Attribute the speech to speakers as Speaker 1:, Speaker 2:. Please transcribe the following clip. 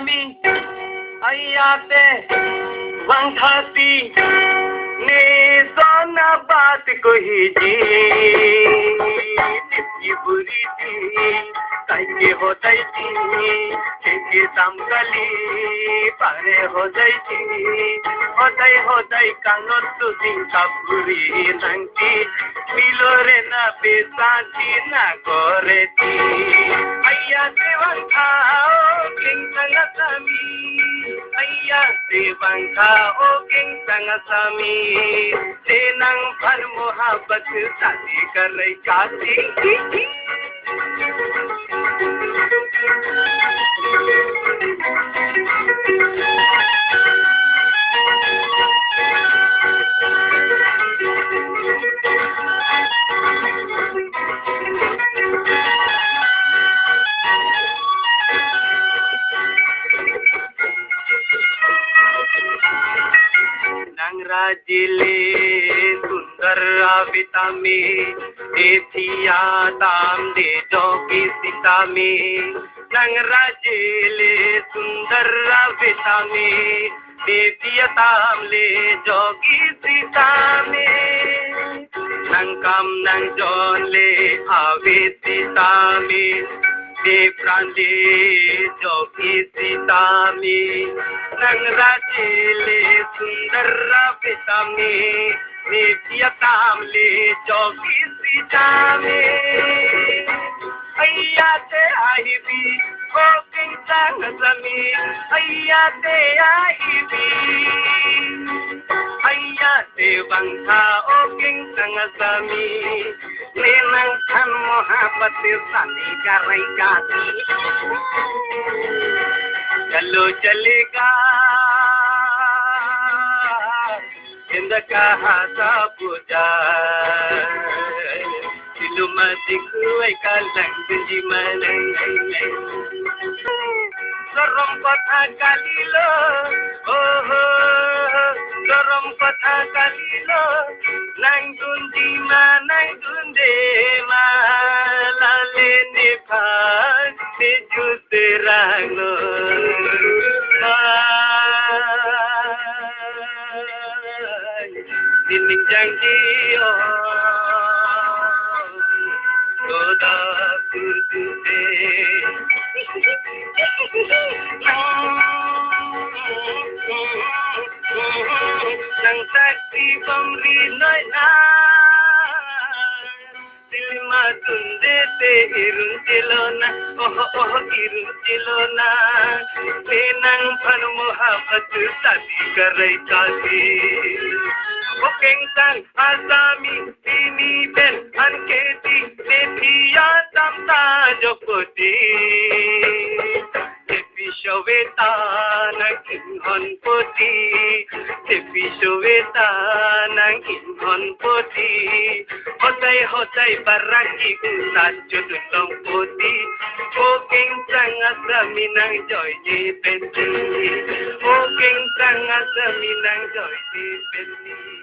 Speaker 1: asami ayate wangthati ne zona baat kohi ji ki buri thi kaike ho jai thi ke samgali pare ho jai kanot tu sing kapuri nangti milore na besati na goreti ayate wangthao king sangasami ayate wangthao king sangasami senang bhar mohabbat शादी कर रही चाहती नंगराजिले सुंदर आविता में एथिया दाम दे जोगी सीता में नंगराजिले सुंदर आविता में एथिया दाम ले जोगी सीता में नंगम नंग जोन ले आवे सीता में प्रांदे जोगी सीता में नंगराजिले सुंदर पिता में नित्यताम ले जोगी सीता में अय्या ते आई भी ओ किंग संग समी अय्या ते आई भी अय्या ते वंथा ओ किंग संग समी लेनंग खन मोहब्बत सानी करई गाती चलो चलेगा कहा था पूजा सिलुमा दिखुए का लंग जी मन सरम कथा कालिलो ओहो सरम कथा कालिलो नंगुन जी मा नंगुन दे मा लाले ने भाग से जुते रांगो Janjiyo Goda Kurdude Nang sakti pamri noya Silma tunde te irun chilona oh irun chilona Lenang bhar mohabbat shadi karai chahi King sang asami ini ben anketi netiya tamta jokoti tepi showeta nangin honpoti tepi showeta nangin honpoti hotai baraki usat judulong poti o king sang asami nang joy ji penti o king sang asami nang joy ji penti